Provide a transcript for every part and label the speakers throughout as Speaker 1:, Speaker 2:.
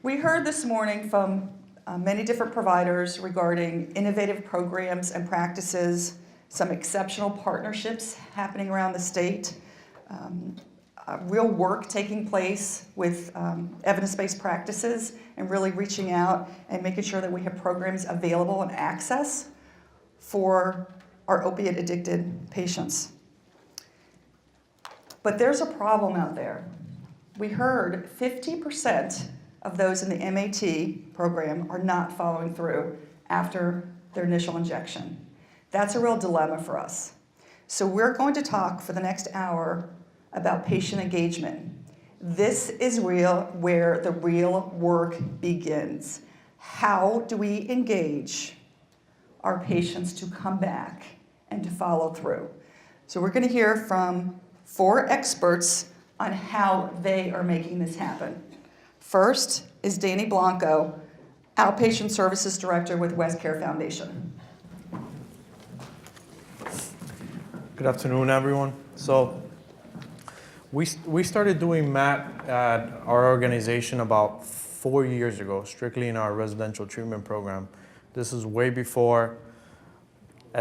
Speaker 1: We heard this morning from many different providers regarding innovative programs and practices, some exceptional partnerships happening around the state, real work taking place with evidence-based practices and really reaching out and making sure that we have programs available and access for our opiate-addicted patients. But there's a problem out there. We heard 50% of those in the MAT program are not following through after their initial injection. That's a real dilemma for us. So we're going to talk for the next hour about patient engagement. This is where the real work begins. How do we engage our patients to come back and to follow through? So we're going to hear from 4 experts on how they are making this happen. First is Danny Blanco, Outpatient Services Director with WestCare Foundation.
Speaker 2: Good afternoon, everyone. So we started doing MAT at our organization about 4 years ago, strictly in our residential treatment program. This is way before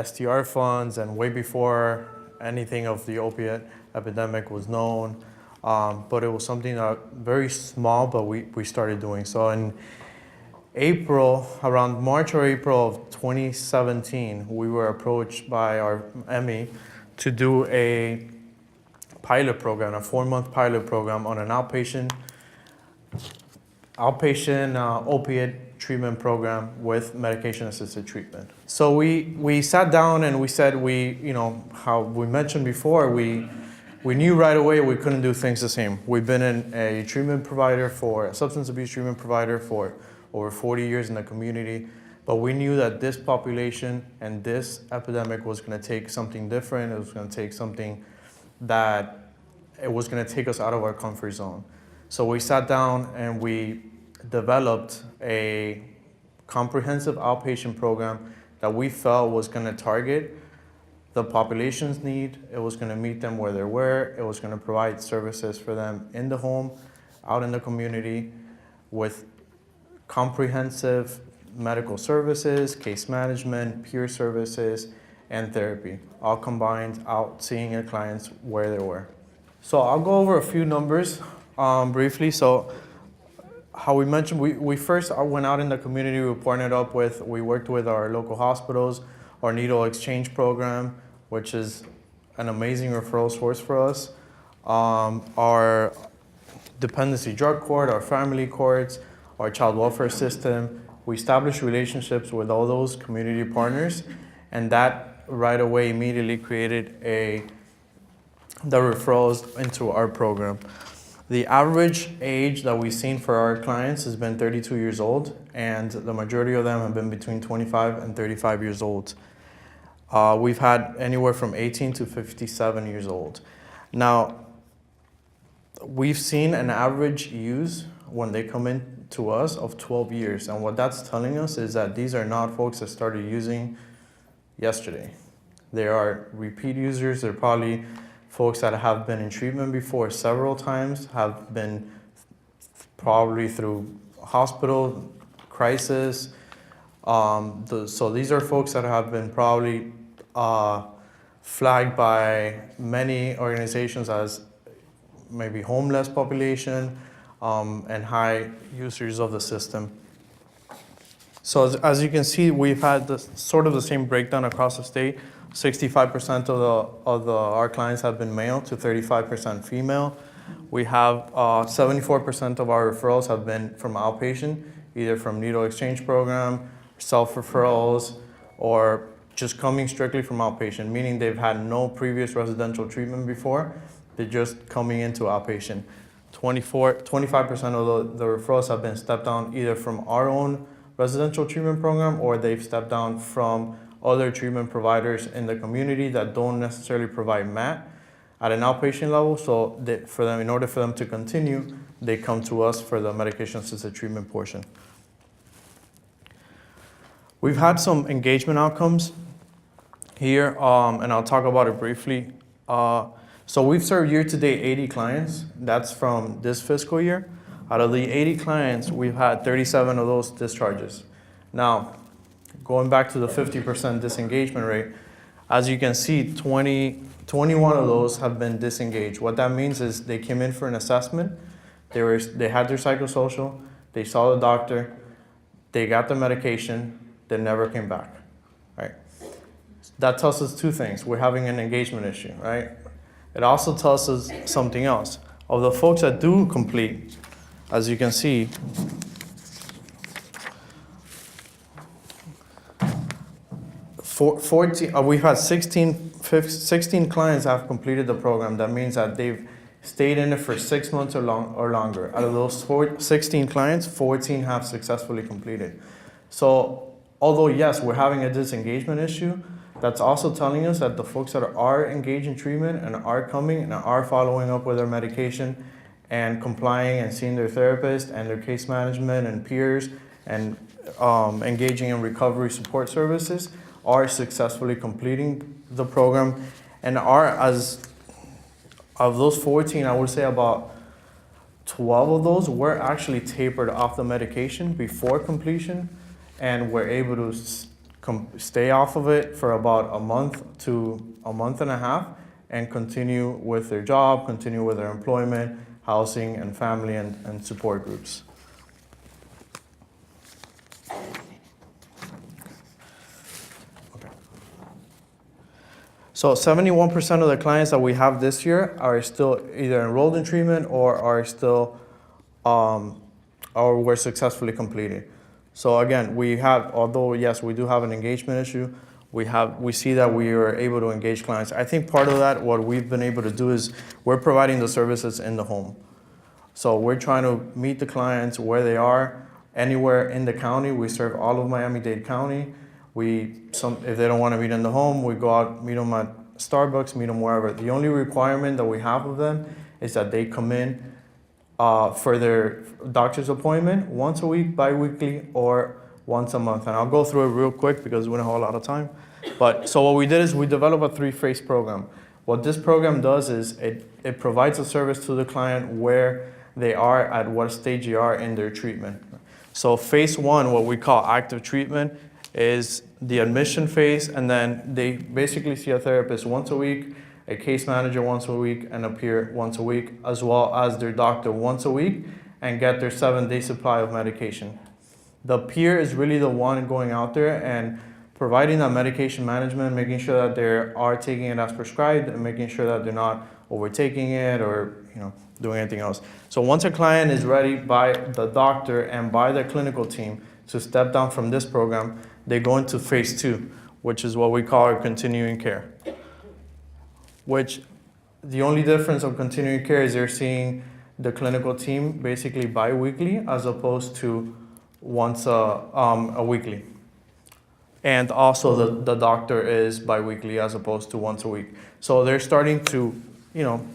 Speaker 2: STR funds and way before anything of the opiate epidemic was known. But it was something very small, but we started doing. So in April, around March or April of 2017, we were approached by our ME to do a pilot program, a 4-month pilot program on an outpatient opiate treatment program with medication-assisted treatment. So we sat down and we said how we mentioned before, we knew right away we couldn't do things the same. We've been a substance abuse treatment provider for over 40 years in the community, but we knew that this population and this epidemic was going to take something different. It was going to take something that it was going to take us out of our comfort zone. So we sat down and we developed a comprehensive outpatient program that we felt was going to target the population's need. It was going to meet them where they were. It was going to provide services for them in the home, out in the community, with comprehensive medical services, case management, peer services, and therapy, all combined out seeing your clients where they were. So I'll go over a few numbers briefly. So how we mentioned, we first went out in the community. We worked with our local hospitals, our needle exchange program, which is an amazing referral source for us. Our dependency drug court, our family courts, our child welfare system. We established relationships with all those community partners, and that right away immediately created the referrals into our program. The average age that we've seen for our clients has been 32 years old, and the majority of them have been between 25 and 35 years old. We've had anywhere from 18 to 57 years old. Now, we've seen an average use when they come in to us of 12 years. And what that's telling us is that these are not folks that started using yesterday. They are repeat users. They're probably folks that have been in treatment before several times, have been probably through hospital crisis. So these are folks that have been probably flagged by many organizations as maybe homeless population, and high users of the system. So as you can see, we've had the same breakdown across the state. 65% of our clients have been male to 35% female. We have 74% of our referrals have been from outpatient, either from needle exchange program, self-referrals, or just coming strictly from outpatient, meaning they've had no previous residential treatment before. They're just coming into outpatient. 25% of the referrals have been stepped down either from our own residential treatment program, or they've stepped down from other treatment providers in the community that don't necessarily provide MAT at an outpatient level. So in order for them to continue, they come to us for the medication-assisted treatment portion. We've had some engagement outcomes here, and I'll talk about it briefly. So we've served year-to-date 80 clients. That's from this fiscal year. Out of the 80 clients, we've had 37 of those discharges. Now, going back to the 50% disengagement rate, as you can see, 21 of those have been disengaged. What that means is they came in for an assessment, they had their psychosocial, they saw the doctor, they got the medication, they never came back, right? That tells us two things. We're having an engagement issue, right? It also tells us something else. Of the folks that do complete, as you can see, we've had 16 clients have completed the program. That means that they've stayed in it for 6 months or longer. Out of those 16 clients, 14 have successfully completed. So although, yes, we're having a disengagement issue, that's also telling us that the folks that are engaged in treatment and are coming and are following up with their medication and complying and seeing their therapist and their case management and peers and engaging in recovery support services are successfully completing the program and are, as of those 14, I would say about 12 of those were actually tapered off the medication before completion and were able to stay off of it for about a month to a month and a half and continue with their job, continue with their employment, housing, and family and support groups. So 71% of the clients that we have this year are still either enrolled in treatment or are still, or were successfully completed. So again, we have, although yes, we do have an engagement issue, we see that we are able to engage clients. I think part of that, what we've been able to do is we're providing the services in the home. So we're trying to meet the clients where they are, anywhere in the county. We serve all of Miami-Dade County. If they don't want to meet in the home, we go out, meet them at Starbucks, meet them wherever. The only requirement that we have of them is that they come in for their doctor's appointment once a week, bi-weekly, or once a month. And I'll go through it real quick because we don't have a lot of time. So what we did is we developed a 3-phase program. What this program does is it provides a service to the client where they are at what stage they are in their treatment. So phase 1, what we call active treatment, is the admission phase, and then they basically see a therapist once a week, a case manager once a week, and a peer once a week, as well as their doctor once a week, and get their 7-day supply of medication. The peer is really the one going out there and providing that medication management, making sure that they are taking it as prescribed, and making sure that they're not overtaking it or doing anything else. So once a client is ready by the doctor and by the clinical team to step down from this program, they go into phase 2, which is what we call our continuing care. Which the only difference of continuing care is they're seeing the clinical team basically bi-weekly as opposed to once a weekly. And also the doctor is bi-weekly as opposed to once a week. So they're starting to,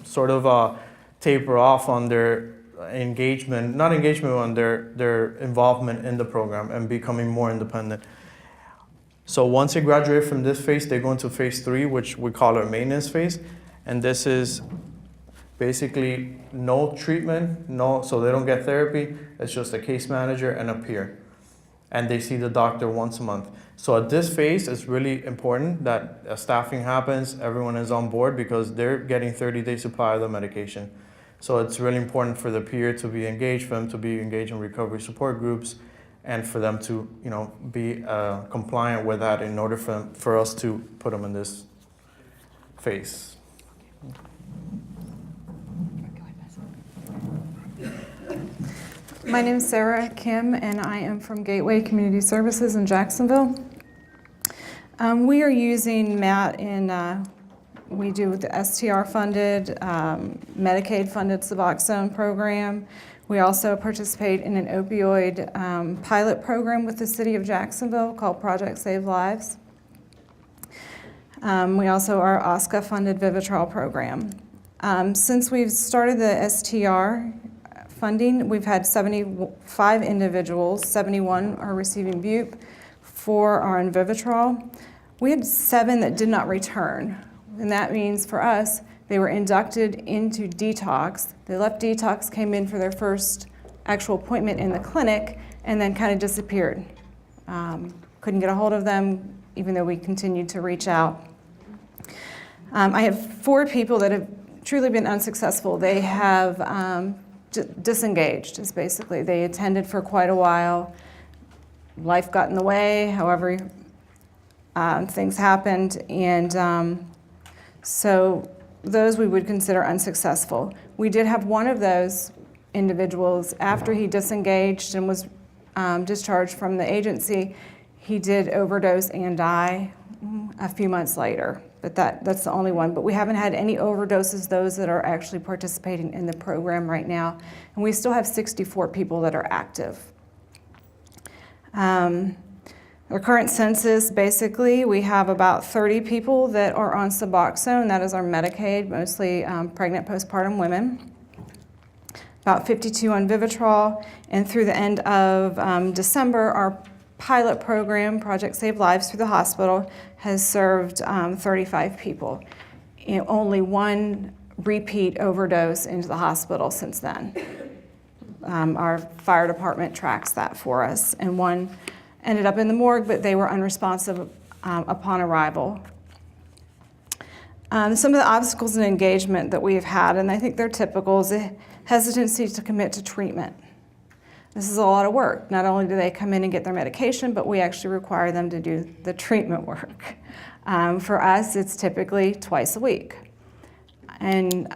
Speaker 2: sort of taper off on their on their involvement in the program and becoming more independent. So once they graduate from this phase, they go into phase 3, which we call our maintenance phase. And this is basically no treatment, so they don't get therapy. It's just a case manager and a peer. And they see the doctor once a month. So at this phase, it's really important that staffing happens, everyone is on board because they're getting 30-day supply of the medication. So it's really important for the peer to be engaged, for them to be engaged in recovery support groups, and for them to, be compliant with that in order for us to put them in this phase.
Speaker 3: My name is Sarah Kim, and I am from Gateway Community Services in Jacksonville. We are using MAT we do the STR-funded, Medicaid-funded Suboxone program. We also participate in an opioid pilot program with the city of Jacksonville called Project Save Lives. We also are OSCA-funded Vivitrol program. Since we've started the STR funding, we've had 75 individuals, 71 are receiving BUP, 4 are on Vivitrol. We had 7 that did not return, and that means for us, they were inducted into detox. They left detox, came in for their first actual appointment in the clinic and then kind of disappeared. Couldn't get a hold of them, even though we continued to reach out. I have 4 people that have truly been unsuccessful. They have disengaged, is basically. They attended for quite a while. Life got in the way, however, things happened, and so those we would consider unsuccessful. We did have one of those individuals, after he disengaged and was discharged from the agency, he did overdose and die a few months later, but that's the only one. But we haven't had any overdoses, those that are actually participating in the program right now, and we still have 64 people that are active. Our current census, basically, we have about 30 people that are on Suboxone. That is our Medicaid, mostly pregnant postpartum women. About 52 on Vivitrol. And through the end of December, our pilot program, Project Save Lives through the hospital, has served 35 people. And only 1 repeat overdose into the hospital since then. Our fire department tracks that for us. And 1 ended up in the morgue, but they were unresponsive upon arrival. Some of the obstacles in engagement that we have had, and I think they're typical, is a hesitancy to commit to treatment. This is a lot of work. Not only do they come in and get their medication, but we actually require them to do the treatment work. For us, it's typically twice a week, and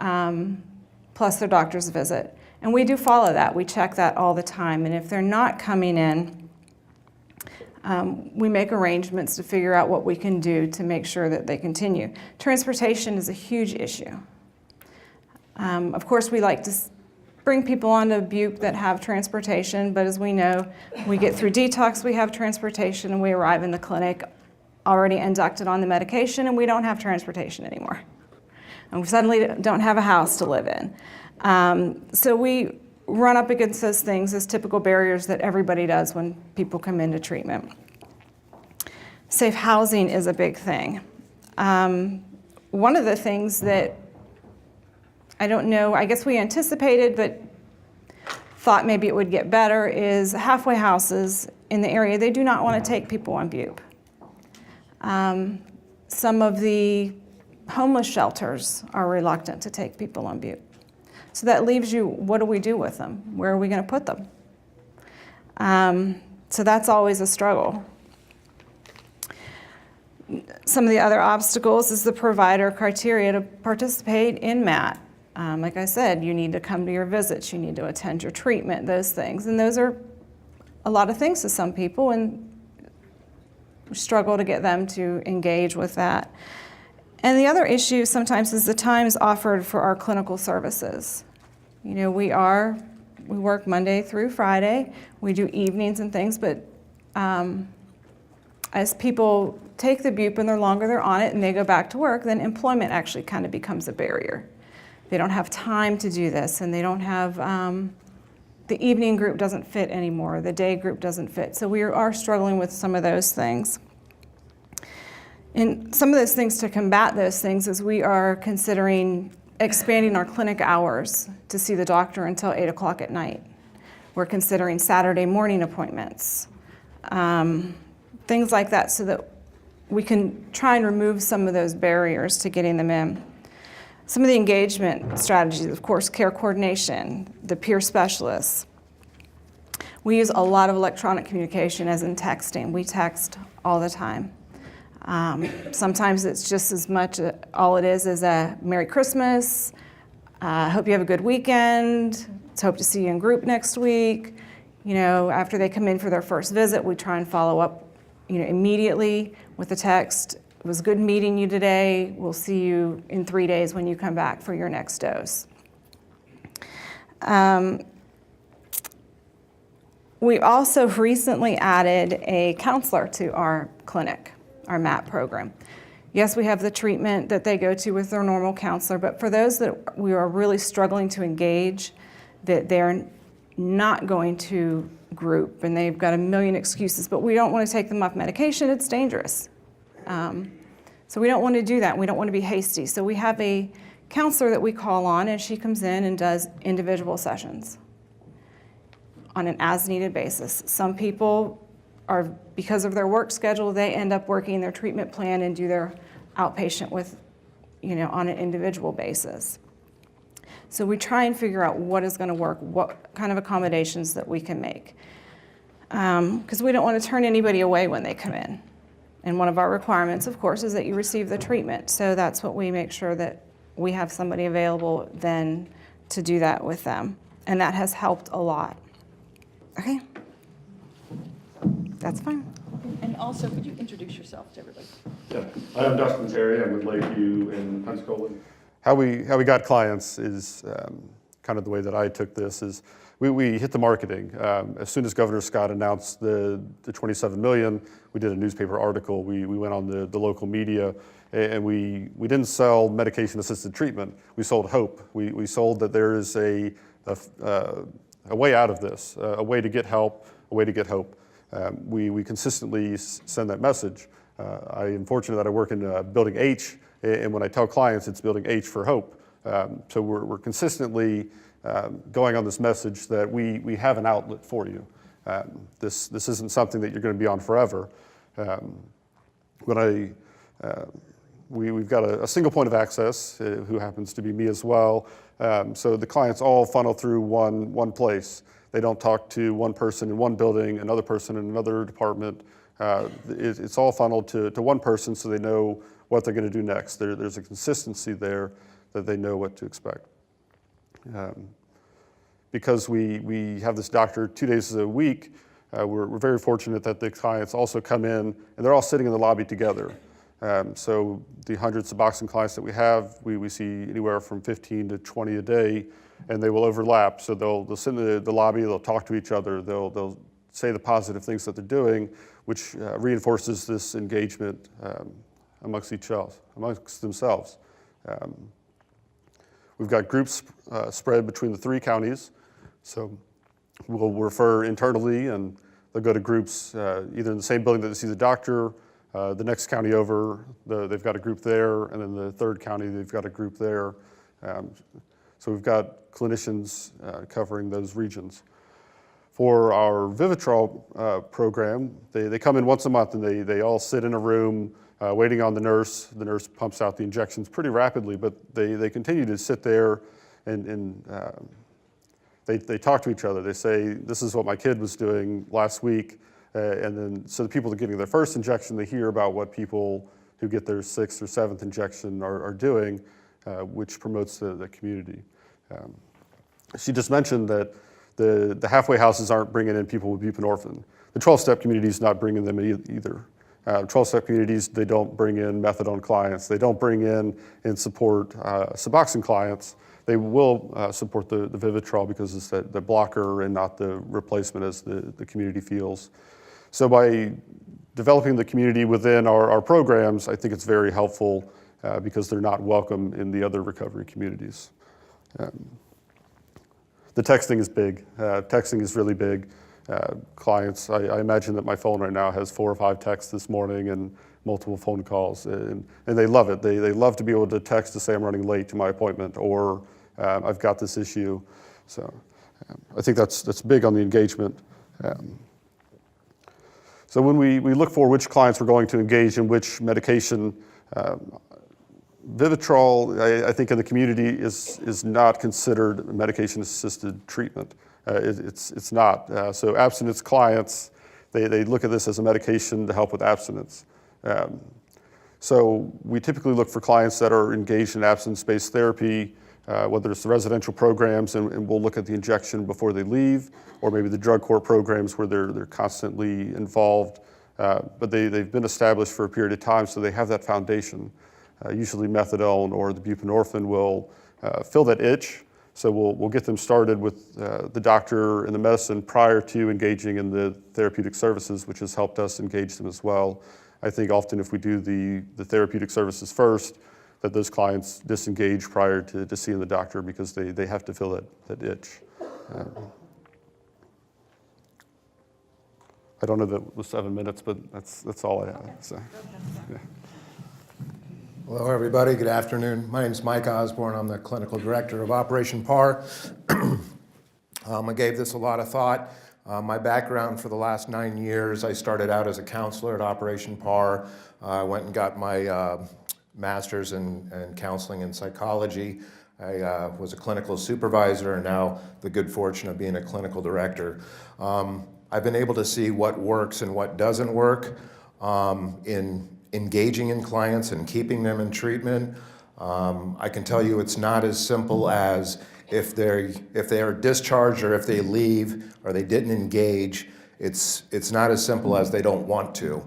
Speaker 3: plus their doctor's visit. And we do follow that. We check that all the time. And if they're not coming in, we make arrangements to figure out what we can do to make sure that they continue. Transportation is a huge issue. Of course, we like to bring people onto Butte that have transportation, but as we know, we get through detox, we have transportation, and we arrive in the clinic already inducted on the medication, and we don't have transportation anymore. And we suddenly don't have a house to live in. So we run up against those things as typical barriers that everybody does when people come into treatment. Safe housing is a big thing. One of the things that I don't know, I guess we anticipated, but thought maybe it would get better, is halfway houses in the area. They do not want to take people on Butte. Some of the homeless shelters are reluctant to take people on Butte. So that leaves you, what do we do with them? Where are we going to put them? So that's always a struggle. Some of the other obstacles is the provider criteria to participate in MAT. Like I said, you need to come to your visits, you need to attend your treatment, those things. And those are a lot of things to some people, and we struggle to get them to engage with that. And the other issue sometimes is the times offered for our clinical services. You know, we work Monday through Friday. We do evenings and things, but as people take the BUP and the longer they're on it and they go back to work, then employment actually kind of becomes a barrier. They don't have time to do this, and they don't have, the evening group doesn't fit anymore, the day group doesn't fit. So we are struggling with some of those things. And some of those things to combat those things is we are considering expanding our clinic hours to see the doctor until 8 o'clock at night. We're considering Saturday morning appointments, things like that, so that we can try and remove some of those barriers to getting them in. Some of the engagement strategies, of course, care coordination, the peer specialists. We use a lot of electronic communication, as in texting. We text all the time. Sometimes it's just as much, all it is a Merry Christmas, hope you have a good weekend, let's hope to see you in group next week. You know, after they come in for their first visit, we try and follow up, you know, immediately with a text. It was good meeting you today. We'll see you in 3 days when you come back for your next dose. We also recently added a counselor to our clinic, our MAP program. Yes, we have the treatment that they go to with their normal counselor, but for those that we are really struggling to engage, that they're not going to group and they've got a million excuses, but we don't want to take them off medication, it's dangerous. So we don't want to do that. We don't want to be hasty. So we have a counselor that we call on, and she comes in and does individual sessions. on an as-needed basis. Some people are, because of their work schedule, they end up working their treatment plan and do their outpatient with, on an individual basis. So we try and figure out what is going to work, what kind of accommodations that we can make. Because we don't want to turn anybody away when they come in. And one of our requirements, of course, is that you receive the treatment. So that's what we make sure that we have somebody available then to do that with them. And that has helped a lot. Okay? That's fine.
Speaker 1: And also, could you introduce yourself to everybody?
Speaker 4: Yeah, I'm Dustin Perry. I'm with Lakeview in Pensacola. How we got clients is kind of the way that I took this is we hit the marketing. As soon as Governor Scott announced the $27 million, we did a newspaper article. We went on the local media, and we didn't sell medication-assisted treatment. We sold hope. We sold that there is a way out of this, a way to get help, a way to get hope. We consistently send that message. I am fortunate that I work in Building H, and when I tell clients, it's Building H for hope. So we're consistently going on this message that we have an outlet for you. This isn't something that you're going to be on forever. We've got a single point of access, who happens to be me as well. So the clients all funnel through one place. They don't talk to one person in one building, another person in another department. It's all funneled to one person so they know what they're going to do next. There's a consistency there that they know what to expect. Because we have this doctor 2 days a week, we're very fortunate that the clients also come in and they're all sitting in the lobby together. So the hundreds of Suboxone clients that we have, we see anywhere from 15 to 20 a day, and they will overlap. So they'll sit in the lobby, they'll talk to each other, they'll say the positive things that they're doing, which reinforces this engagement amongst themselves. We've got groups spread between the 3 counties. So we'll refer internally, and they'll go to groups either in the same building that they see the doctor, the next county over, they've got a group there, and then the 3rd county, they've got a group there. So we've got clinicians covering those regions. For our Vivitrol program, they come in once a month, and they all sit in a room waiting on the nurse. The nurse pumps out the injections pretty rapidly, but they continue to sit there and they talk to each other. They say, this is what my kid was doing last week. And then, so the people that are getting their first injection, they hear about what people who get their 6th or 7th injection are doing, which promotes the community. She just mentioned that the halfway houses aren't bringing in people with buprenorphine. The 12-step community is not bringing them in either. 12-step communities, they don't bring in methadone clients. They don't bring in and support Suboxone clients. They will support the Vivitrol because it's the blocker and not the replacement as the community feels. So by developing the community within our programs, I think it's very helpful because they're not welcome in the other recovery communities. The texting is big. Texting is really big. Clients, I imagine that my phone right now has 4 or 5 texts this morning and multiple phone calls, and they love it. They love to be able to text to say I'm running late to my appointment, or I've got this issue. So I think that's big on the engagement. So when we look for which clients we're going to engage in which medication, Vivitrol, I think in the community is not considered medication-assisted treatment. It's not. So abstinence clients, they look at this as a medication to help with abstinence. So we typically look for clients that are engaged in abstinence-based therapy, whether it's the residential programs, and we'll look at the injection before they leave, or maybe the drug court programs where they're constantly involved. But they've been established for a period of time, so they have that foundation. Usually methadone or the buprenorphine will fill that itch. So we'll get them started with the doctor and the medicine prior to engaging in the therapeutic services, which has helped us engage them as well. I think often if we do the therapeutic services first, that those clients disengage prior to seeing the doctor because they have to fill that itch. I don't know the 7 minutes, but that's all I have.
Speaker 1: Okay.
Speaker 4: So, yeah.
Speaker 5: Hello, everybody. Good afternoon. My name is Mike Osborn. I'm the Clinical Director of Operation PAR. I gave this a lot of thought. My background for the last 9 years, I started out as a counselor at Operation PAR. I went and got my master's in counseling and psychology. I was a clinical supervisor and now the good fortune of being a clinical director. I've been able to see what works and what doesn't work in engaging in clients and keeping them in treatment. I can tell you it's not as simple as if they are discharged or if they leave or they didn't engage, it's not as simple as they don't want to.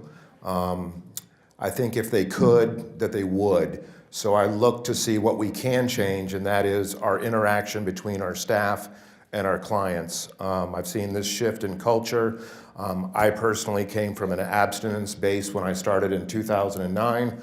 Speaker 5: I think if they could, that they would. So I look to see what we can change, and that is our interaction between our staff and our clients. I've seen this shift in culture. I personally came from an abstinence base when I started in 2009,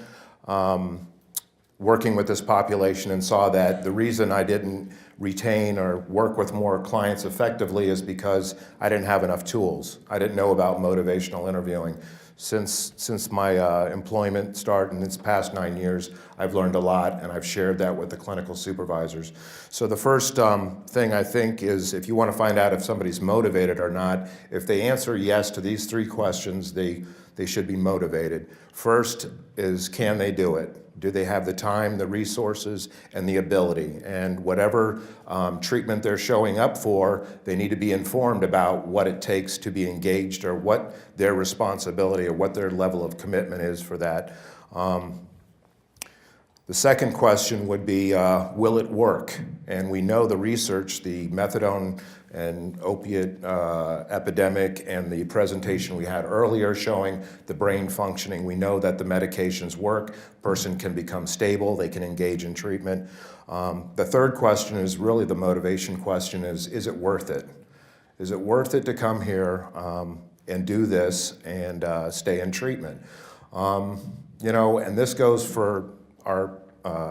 Speaker 5: working with this population, and saw that the reason I didn't retain or work with more clients effectively is because I didn't have enough tools. I didn't know about motivational interviewing. Since my employment start in this past 9 years, I've learned a lot, and I've shared that with the clinical supervisors. So the first thing I think is, if you want to find out if somebody's motivated or not, if they answer yes to these 3 questions, they should be motivated. First is, can they do it? Do they have the time, the resources, and the ability? And whatever treatment they're showing up for, they need to be informed about what it takes to be engaged, or what their responsibility or what their level of commitment is for that. The second question would be, will it work? And we know the research, the methadone and opiate epidemic and the presentation we had earlier showing the brain functioning. We know that the medications work. Person can become stable. They can engage in treatment. The third question is really the motivation question is it worth it? Is it worth it to come here and do this and stay in treatment? You know, and this goes for our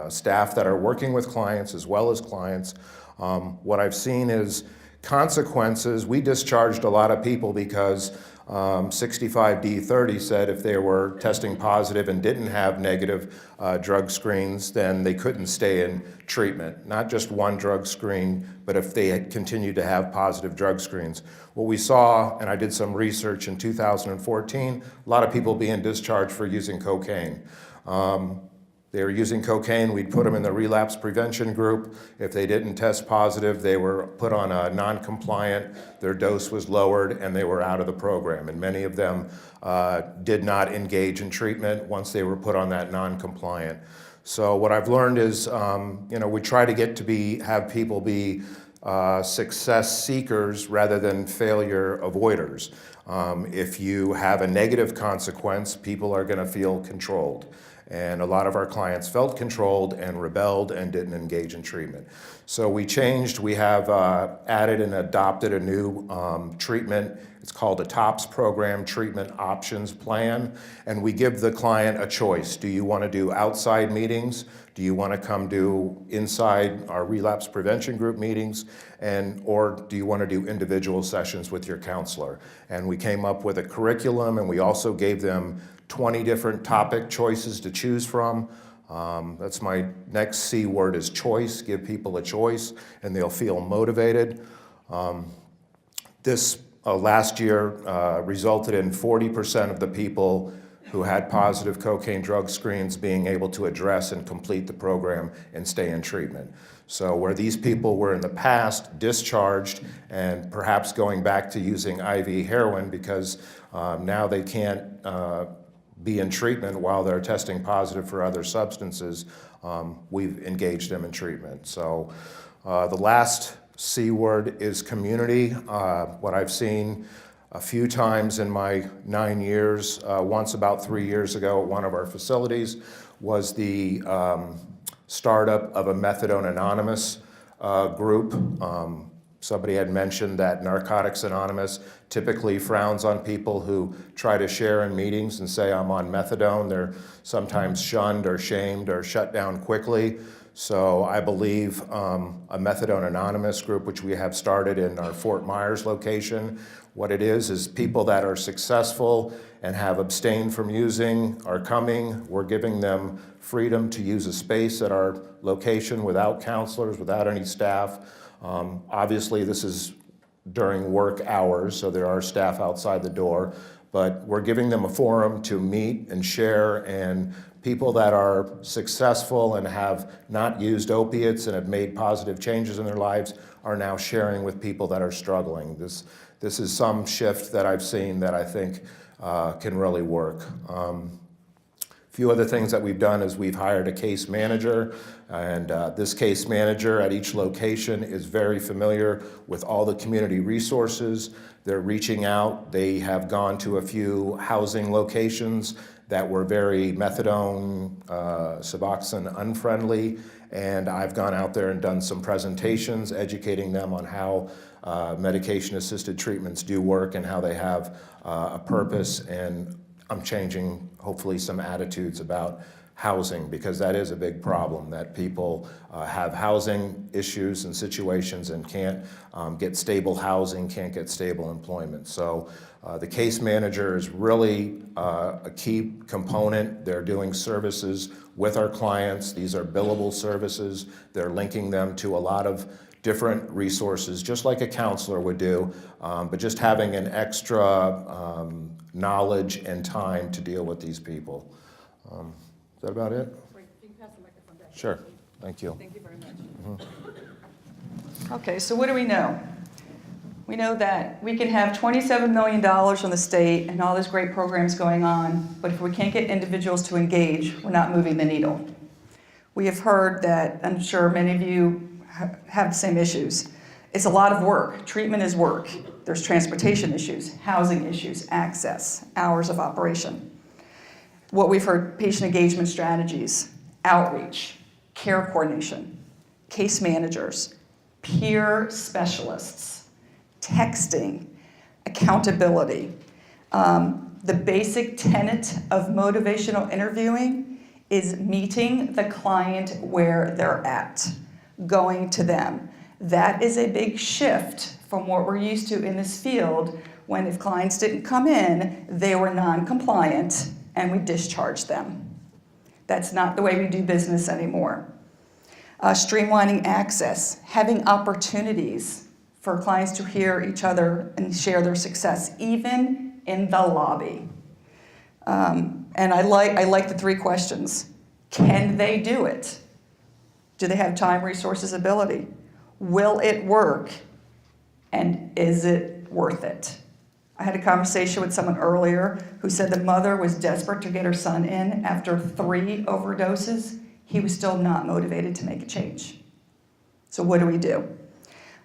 Speaker 5: staff that are working with clients as well as clients. What I've seen is consequences. We discharged a lot of people because 65D30 said if they were testing positive and didn't have negative drug screens, then they couldn't stay in treatment. Not just one drug screen, but if they had continued to have positive drug screens. What we saw, and I did some research in 2014, a lot of people being discharged for using cocaine. They were using cocaine, we'd put them in the relapse prevention group. If they didn't test positive, they were put on a non-compliant, their dose was lowered, and they were out of the program. And many of them did not engage in treatment once they were put on that non-compliant. So what I've learned is, you know, we try to have people be success seekers rather than failure avoiders. If you have a negative consequence, people are going to feel controlled. And a lot of our clients felt controlled and rebelled and didn't engage in treatment. So we changed. We have added and adopted a new treatment. It's called a TOPS program, Treatment Options Plan. And we give the client a choice. Do you want to do outside meetings? Do you want to come do inside our relapse prevention group meetings? Or do you want to do individual sessions with your counselor? And we came up with a curriculum, and we also gave them 20 different topic choices to choose from. That's my next C word, is choice. Give people a choice and they'll feel motivated. This last year resulted in 40% of the people who had positive cocaine drug screens being able to address and complete the program and stay in treatment. So where these people were in the past discharged and perhaps going back to using IV heroin because now they can't be in treatment while they're testing positive for other substances, we've engaged them in treatment. So the last C word is community. What I've seen a few times in my 9 years, once about 3 years ago at one of our facilities, was the startup of a Methadone Anonymous group. Somebody had mentioned that Narcotics Anonymous typically frowns on people who try to share in meetings and say, I'm on methadone. They're sometimes shunned or shamed or shut down quickly. So I believe a Methadone Anonymous group, which we have started in our Fort Myers location, what it is people that are successful and have abstained from using are coming. We're giving them freedom to use a space at our location without counselors, without any staff. Obviously, this is during work hours, so there are staff outside the door, but we're giving them a forum to meet and share, and people that are successful and have not used opiates and have made positive changes in their lives are now sharing with people that are struggling. This is some shift that I've seen that I think can really work. A few other things that we've done is we've hired a case manager, and this case manager at each location is very familiar with all the community resources. They're reaching out. They have gone to a few housing locations that were very methadone, Suboxone unfriendly, and I've gone out there and done some presentations educating them on how medication-assisted treatments do work and how they have a purpose, and I'm changing hopefully some attitudes about housing, because that is a big problem, that people have housing issues and situations and can't get stable housing, can't get stable employment. So the case manager is really a key component. They're doing services with our clients. These are billable services. They're linking them to a lot of different resources, just like a counselor would do, but just having an extra knowledge and time to deal with these people. Is that about it?
Speaker 3: Wait, you can pass the microphone back.
Speaker 5: Sure. Thank you.
Speaker 3: Thank you very much.
Speaker 1: Okay, so what do we know? We know that we can have $27 million from the state and all these great programs going on, but if we can't get individuals to engage, we're not moving the needle. We have heard that, I'm sure many of you have the same issues. It's a lot of work. Treatment is work. There's transportation issues, housing issues, access, hours of operation. What we've heard, patient engagement strategies, outreach, care coordination, case managers, peer specialists, texting, accountability. The basic tenet of motivational interviewing is meeting the client where they're at, going to them. That is a big shift from what we're used to in this field, when if clients didn't come in, they were non-compliant and we discharged them. That's not the way we do business anymore. Streamlining access, having opportunities for clients to hear each other and share their success, even in the lobby. And I like the 3 questions. Can they do it? Do they have time, resources, ability? Will it work? And is it worth it? I had a conversation with someone earlier who said the mother was desperate to get her son in after 3 overdoses. He was still not motivated to make a change. So what do we do?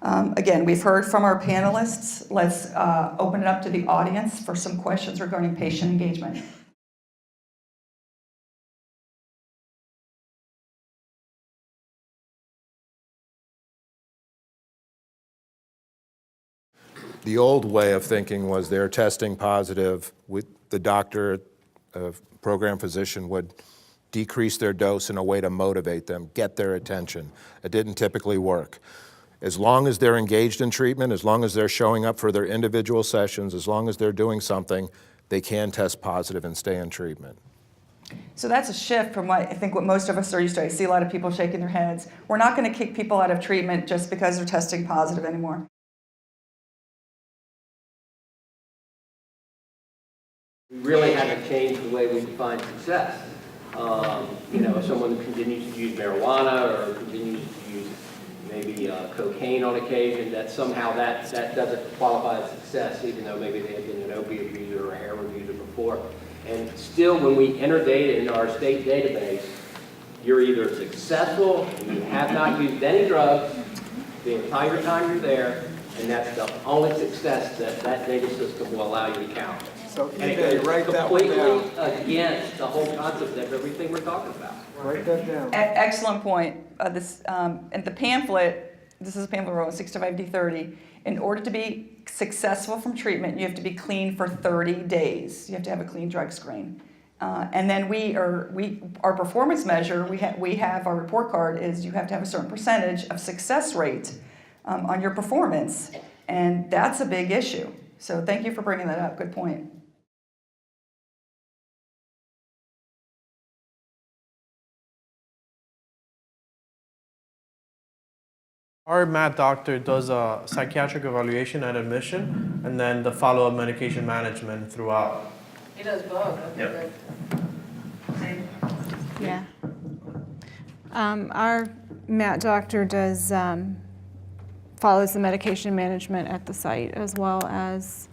Speaker 1: Again, we've heard from our panelists. Let's open it up to the audience for some questions regarding patient engagement.
Speaker 5: The old way of thinking was they're testing positive, with the doctor, program physician would decrease their dose in a way to motivate them, get their attention. It didn't typically work. As long as they're engaged in treatment, as long as they're showing up for their individual sessions, as long as they're doing something, they can test positive and stay in treatment.
Speaker 1: So that's a shift from what I think what most of us are used to. I see a lot of people shaking their heads. We're not going to kick people out of treatment just because they're testing positive anymore.
Speaker 6: We really haven't changed the way we define success. If someone continues to use marijuana or continues to use maybe cocaine on occasion, that somehow that doesn't qualify as success, even though maybe they had been an opiate user or a heroin user before. And still, when we enter data into our state database, you're either successful and you have not used any drugs the entire time you're there, and that's the only success that data system will allow you to count.
Speaker 7: So
Speaker 6: And it
Speaker 7: eBay,
Speaker 6: goes
Speaker 7: write that one
Speaker 6: completely
Speaker 7: down.
Speaker 6: against the whole concept of everything we're talking about.
Speaker 7: Write that down.
Speaker 1: Excellent point. And the pamphlet, this is a pamphlet wrote 65D30. In order to be successful from treatment, you have to be clean for 30 days. You have to have a clean drug screen. And then our performance measure, we have our report card is you have to have a certain percentage of success rate on your performance. And that's a big issue. So thank you for bringing that up. Good point.
Speaker 2: Our MAT doctor does a psychiatric evaluation at admission and then the follow-up medication management throughout.
Speaker 7: He does both.
Speaker 2: Yep.
Speaker 3: Yeah. Our MAT doctor does, follows the medication management at the site as well as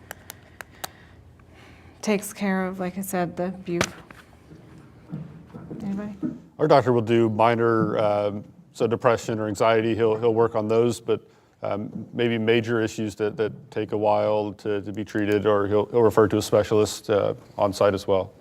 Speaker 3: takes care of, like I said, the BUP. Anybody?
Speaker 4: Our doctor will do minor, so depression or anxiety, he'll work on those, but maybe major issues that take a while to be treated, or he'll refer to a specialist on site as well.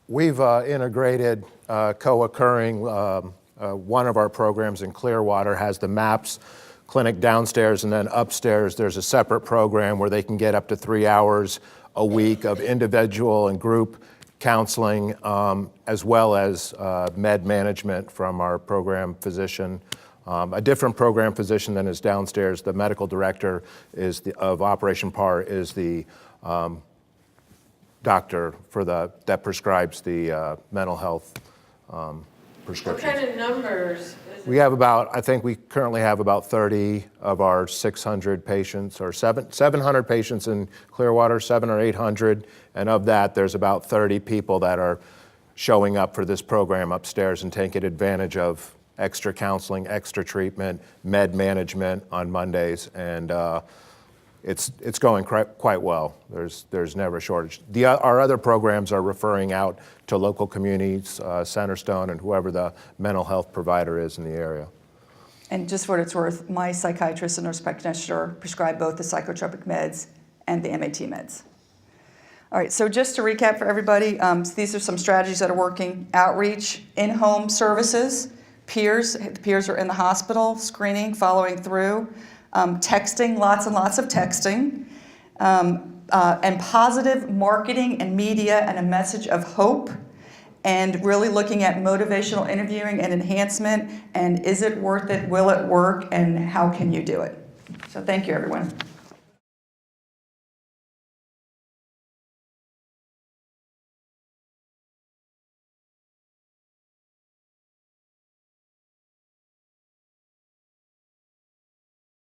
Speaker 5: We've integrated co-occurring, one of our programs in Clearwater has the MAPS clinic downstairs, and then upstairs there's a separate program where they can get up to 3 hours a week of individual and group counseling, as well as med management from our program physician. A different program physician than is downstairs. The medical director of Operation PAR is the doctor that prescribes the mental health prescriptions.
Speaker 7: What kind of numbers is it?
Speaker 5: We have I think we currently have about 30 of our 600 patients, or 700 patients in Clearwater, 700 or 800, and of that, there's about 30 people that are showing up for this program upstairs and taking advantage of extra counseling, extra treatment, med management on Mondays, and it's going quite well. There's never a shortage. Our other programs are referring out to local communities, Centerstone, and whoever the mental health provider is in the area.
Speaker 1: And just for what it's worth, my psychiatrist and nurse practitioner prescribe both the psychotropic meds and the MAT meds. All right, so just to recap for everybody, these are some strategies that are working. Outreach, in-home services, peers. The peers are in the hospital, screening, following through. Texting, lots and lots of texting, and positive marketing and media and a message of hope, and really looking at motivational interviewing and enhancement, and is it worth it, will it work, and how can you do it? So thank you, everyone.